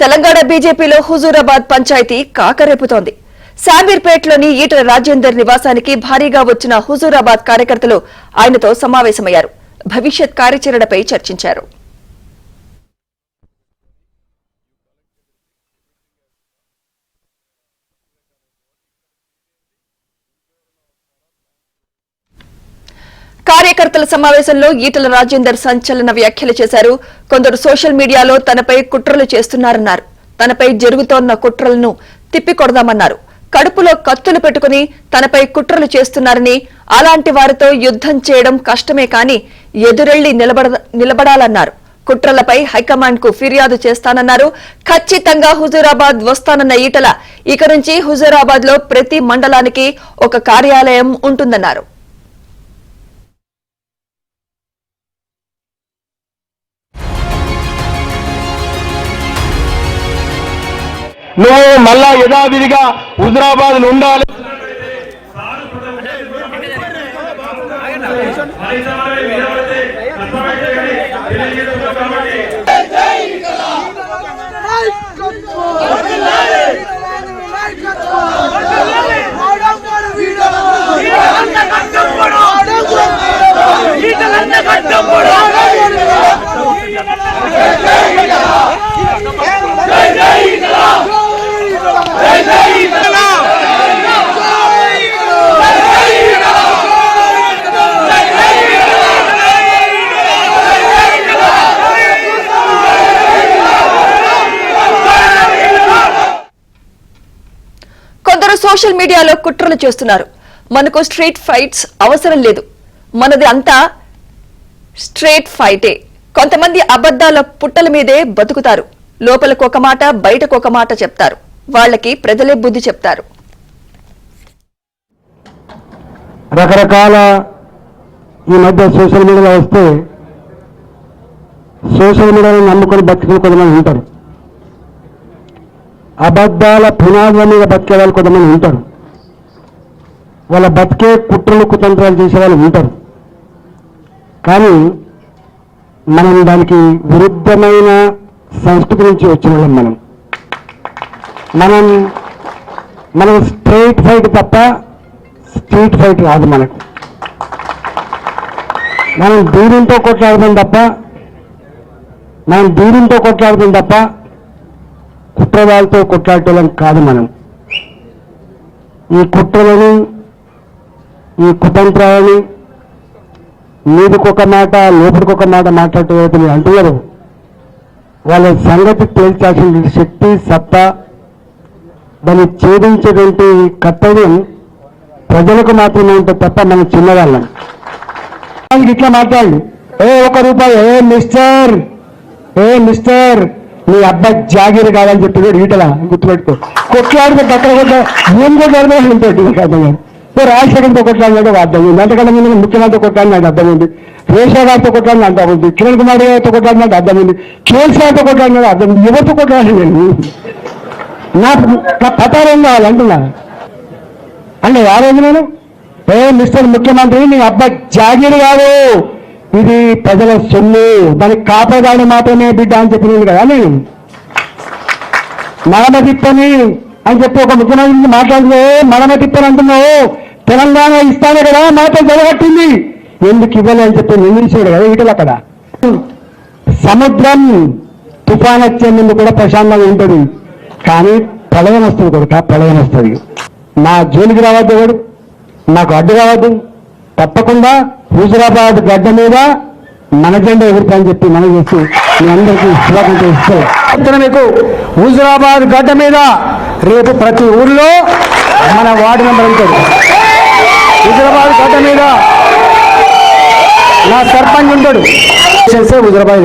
తెలంగాణ బీజేపీలో హుజూరాబాద్ పంచాయతీ కాకరేపుతోంది. శామీర్పేటలోని ఈటల రాజేందర్ నివాసానికి భారీగా వచ్చిన హుజూరాబాద్ కార్యకర్తలు ఆయనతో సమావేశమయ్యారు. భవిష్యత్ కార్యాచరణపై చర్చించారు. కార్యకర్తల సమావేశంలో ఈటల రాజేందర్ సంచలన వ్యాఖ్యలు చేశారు. కొందరు సోషల్ మీడియాలో తనపై కుట్రలు చేస్తున్నారన్నారు. తనపై జరుగుతోన్న కుట్రలను తిప్పికొడదామన్నారు. కడుపులో కత్తులు పెట్టుకుని తనపై కుట్రలు చేస్తున్నారని, అలాంటి వారితో యుద్ధం చేయడం కష్టమే కానీ ఎదురెళ్లి నిలబడాలన్నారు. కుట్రలపై హైకమాండ్ కు ఫిర్యాదు చేస్తానన్నారు. ఖచ్చితంగా హుజూరాబాద్ వస్తానన్న ఈటల ఇక నుంచి హుజూరాబాద్ లో ప్రతి మండలానికి ఒక కార్యాలయం ఉంటుందన్నారు. నువ్వు మళ్ళా యథావిధిగా హుజూరాబాద్ లో ఉండాలి. సోషల్ మీడియాలో కుట్రలు చేస్తున్నారు. మనకు స్ట్రీట్ ఫైట్స్ అవసరం లేదు, మనది అంతా స్ట్రేట్ ఫైటే. కొంతమంది అబద్దాల పుట్టల మీదే బతుకుతారు. లోపలకు ఒక మాట, బయటకు ఒక మాట చెప్తారు. వాళ్ళకి ప్రజలే బుద్ధి చెప్తారు. రకరకాల ఈ మధ్య సోషల్ మీడియాలో వస్తే సోషల్ మీడియాలో నమ్ముకొని బతుకులు కొంతమంది ఉంటారు. అబద్ధాల పునాదుల మీద బతికే వాళ్ళు కొంతమంది ఉంటారు. వాళ్ళ బతికే కుట్రలు కుతంత్రాలు చేసే వాళ్ళు ఉంటారు. కానీ మనం దానికి విరుద్ధమైన సంస్కృతి నుంచి వచ్చిన వాళ్ళం. మనం స్ట్రైట్ ఫైట్ తప్ప స్ట్రీట్ ఫైట్ రాదు. మనం దూరంతో కొట్లాడతాం తప్ప కుట్రవాళ్ళతో కొట్లాడటం కాదు. ఈ కుట్రలని, ఈ కుతంత్రాలని మీదకొక మాట లోపలికొక మాట మాట్లాడటం అంటున్నారు. వాళ్ళ సంగతి తేల్చాల్సిన శక్తి, సత్తా, దాన్ని ఛేదించేటువంటి కర్తవ్యం ప్రజలకు మాత్రమే ఉంటుంది తప్ప మనం చిన్నవాళ్ళం. ఇట్లా మాట్లాడి ₹1 మిస్టర్ నీ అబ్బాయి జాగీరు కావాలని చెప్పి ఈటల గుర్తుపెట్టుకో. కొట్లాడితే పక్కన కూడా ఏం కొట్లాడితే ఉంటుంది. రాజశేఖర్తో కొట్లాడినాడు అర్థమైంది. అంతకన్నా ముందు ముఖ్యమంత్రితో కొట్లాడినాడు అర్థమైంది. రేషా గారితో కొట్లాడిన అర్థమైంది. కిరణ్ కుమార్ గారితో కొట్లాడినట్టు అర్థమైంది. కేసీఆర్తో కొట్లాడినాడు అర్థమైంది. ఎవరితో కొట్లాడి నా ప్రచారం కావాలంటున్నా అంటే ఆ రోజు నేను మిస్టర్ ముఖ్యమంత్రి నీ అబ్బాయి జాగీరు కాదు, ఇది ప్రజల సొమ్ము, దానికి కాపాడాలని మాత్రమే బిడ్డ అని చెప్పింది కదా. నేను మడమ తిప్పని అని చెప్పి ఒక ముఖ్యమంత్రి మాట్లాడుతూ మడమ తిప్పని అంటున్నావు. తెలంగాణ ఇస్తానే కదా మాటలు జరగట్టింది, ఎందుకు ఇవ్వాలి అని చెప్పి నిందించాడు కదా ఈటలు. అక్కడ సముద్రం తుఫాన్ వచ్చే ముందు కూడా ప్రశాంతంగా ఉంటుంది, కానీ ప్రళయం వస్తుంది కొడుక, ప్రళయం వస్తుంది. నా జోలికి రావద్దు, ఎవడు నాకు అడ్డు రావద్దు. తప్పకుండా హుజూరాబాద్ గడ్డ మీద మన జెండా ఎగురుతాయని చెప్పి మనం చేస్తూ మీ అందరికీ శుభాకాంక్షలు ఇస్తాం. మీకు హుజూరాబాద్ గడ్డ మీద రేపు ప్రతి ఊర్లో మన వార్డు మెంబర్ ఉంటాడు. హుజూరాబాద్ గడ్డ మీద నా సర్పంచ్ ఉంటాడు. హుజూరాబాద్